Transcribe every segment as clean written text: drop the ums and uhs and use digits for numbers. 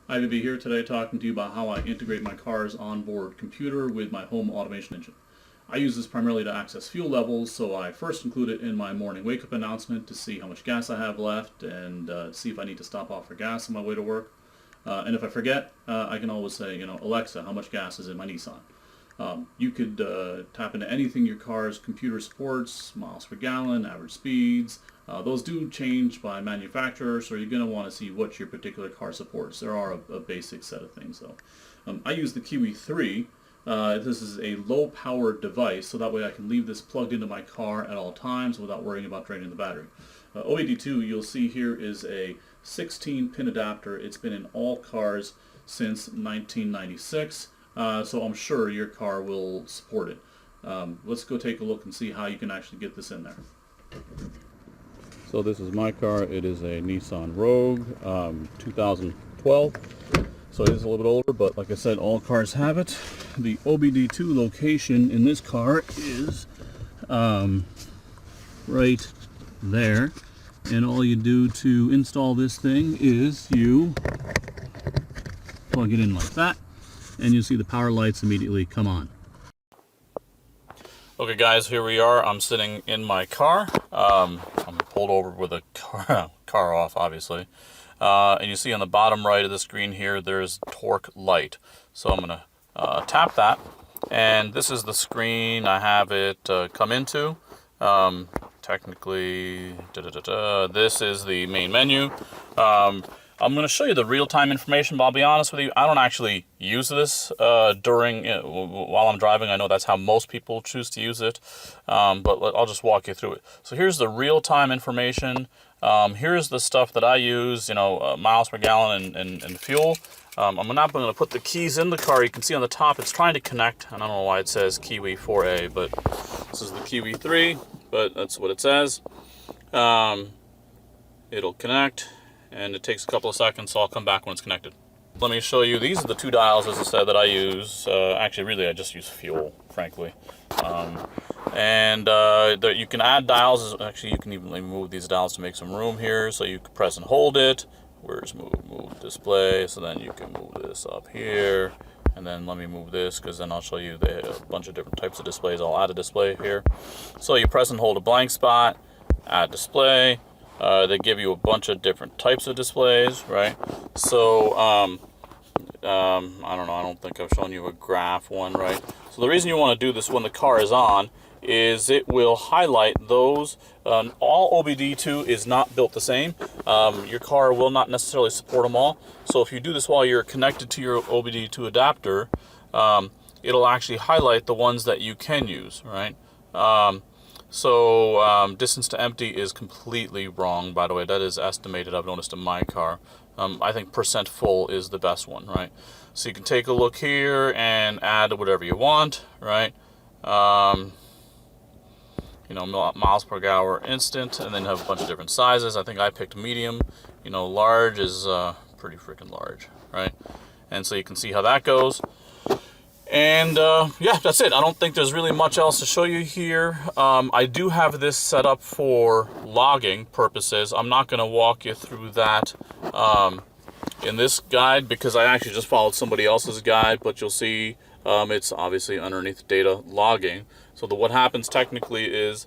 I'm going to be here today talking to you about how I integrate my car's onboard computer with my home automation engine. I use this primarily to access fuel levels, so I first include it in my morning wake-up announcement to see how much gas I have left and see if I need to stop off for gas on my way to work. And if I forget, I can always say, Alexa, how much gas is in my Nissan? You could tap into anything your car's computer supports, miles per gallon, average speeds. Those do change by manufacturer, so you're going to want to see what your particular car supports. There are a basic set of things, though. I use the Kiwi 3. This is a low-powered device, so that way I can leave this plugged into my car at all times without worrying about draining the battery. OBD2, you'll see here, is a 16-pin adapter. It's been in all cars since 1996. So I'm sure your car will support it. Let's go take a look and see how you can actually get this in there. So this is my car. It is a Nissan Rogue 2012. So it is a little bit older, but like I said, all cars have it. The OBD2 location in this car is right there. And all you do to install this thing is you plug it in like that, and you'll see the power lights immediately come on. Okay guys, here we are. I'm sitting in my car. I'm pulled over with a car off, obviously. And you see on the bottom right of the screen here, there's torque light. So I'm going to tap that. And this is the screen I have it come into. Technically, this is the main menu. I'm going to show you the real-time information, but I'll be honest with you, I don't actually use this while I'm driving. I know that's how most people choose to use it, but I'll just walk you through it. So here's the real-time information. Here's the stuff that I use, miles per gallon and fuel. I'm not going to put the keys in the car. You can see on the top it's trying to connect. I don't know why it says Kiwi 4A, but this is the Kiwi 3, but that's what it says. It'll connect. And it takes a couple of seconds, so I'll come back when it's connected. Let me show you. These are the two dials, as I said, that I use. Actually, really, I just use fuel, frankly. You can add dials. Actually, you can even move these dials to make some room here. So you can press and hold it. Where's move display? So then you can move this up here. And then let me move this, because then I'll show you a bunch of different types of displays. I'll add a display here. So you press and hold a blank spot, add display. They give you a bunch of different types of displays, right? So, I don't know, I don't think I've shown you a graph one, right? So the reason you want to do this when the car is on is it will highlight those. All OBD2 is not built the same. Your car will not necessarily support them all. So if you do this while you're connected to your OBD2 adapter, it'll actually highlight the ones that you can use, right? Distance to empty is completely wrong, by the way. That is estimated, I've noticed, in my car. I think percent full is the best one, right? So you can take a look here and add whatever you want, right? Miles per hour instant, and then have a bunch of different sizes. I think I picked medium. Large is pretty freaking large, right? And so you can see how that goes. And yeah, that's it. I don't think there's really much else to show you here. I do have this set up for logging purposes. I'm not going to walk you through that in this guide, because I actually just followed somebody else's guide, but you'll see it's obviously underneath data logging. So what happens technically is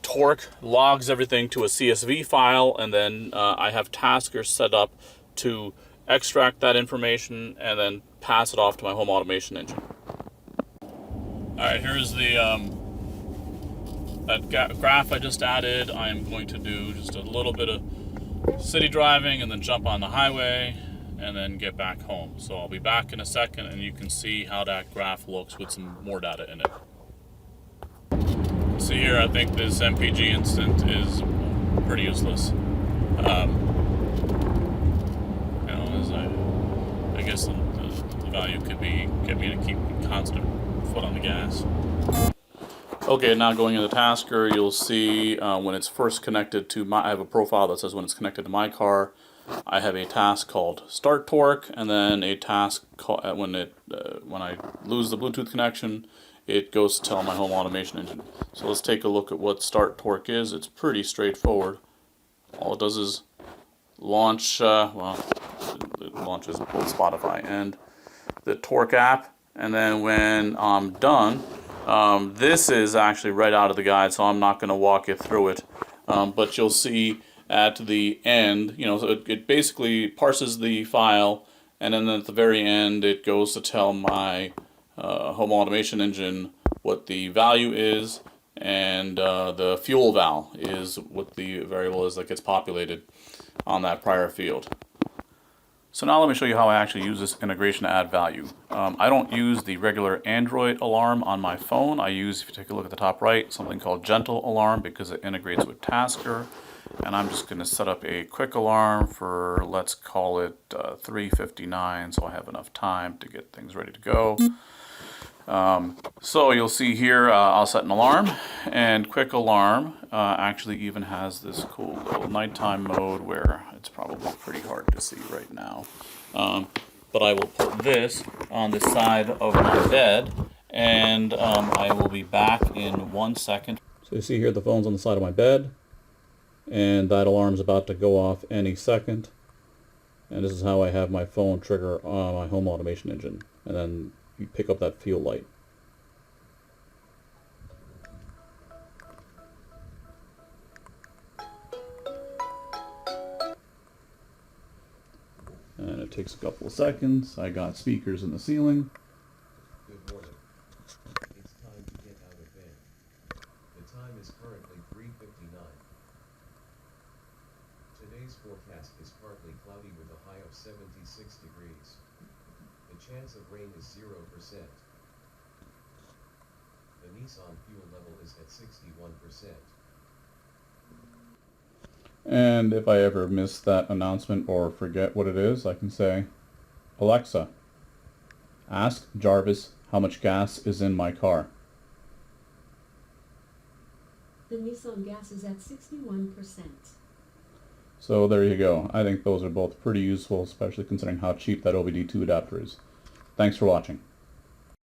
Torque logs everything to a CSV file, and then I have taskers set up to extract that information and then pass it off to my home automation engine. Alright, here's the that graph I just added. I'm going to do just a little bit of city driving and then jump on the highway and then get back home. So I'll be back in a second and you can see how that graph looks with some more data in it. See here, I think this MPG instant is pretty useless. I guess the value could be get me to keep constant foot on the gas. Okay, now going into Tasker, you'll see when it's first connected to I have a profile that says when it's connected to my car, I have a task called Start Torque, and then a task called, when I lose the Bluetooth connection, it goes to tell my home automation engine. So let's take a look at what Start Torque is. It's pretty straightforward. All it does is launch, well, it launches both Spotify and the Torque app. And then when I'm done, this is actually right out of the guide, so I'm not going to walk you through it. But you'll see at the end, so it basically parses the file, and then at the very end it goes to tell my home automation engine what the value is, and the fuel val is what the variable is that gets populated on that prior field. So now let me show you how I actually use this integration to add value. I don't use the regular Android alarm on my phone. I use, if you take a look at the top right, something called Gentle Alarm because it integrates with Tasker. And I'm just going to set up a quick alarm for, let's call it 3:59, so I have enough time to get things ready to go. So you'll see here, I'll set an alarm, and quick alarm actually even has this cool little nighttime mode where it's probably pretty hard to see right now. But I will put this on the side of my bed, and I will be back in 1 second. So you see here the phone's on the side of my bed, and that alarm's about to go off any second. And this is how I have my phone trigger on my home automation engine. And then you pick up that fuel light. And it takes a couple of seconds. I got speakers in the ceiling. Good morning. It's time to get out of bed. The time is currently 3:59. Today's forecast is partly cloudy with a high of 76 degrees. The chance of rain is 0%. The Nissan fuel level is at 61%. And if I ever miss that announcement or forget what it is, I can say, Alexa, ask Jarvis how much gas is in my car. The Nissan gas is at 61%. So there you go. I think those are both pretty useful, especially considering how cheap that OBD2 adapter is. Thanks for watching.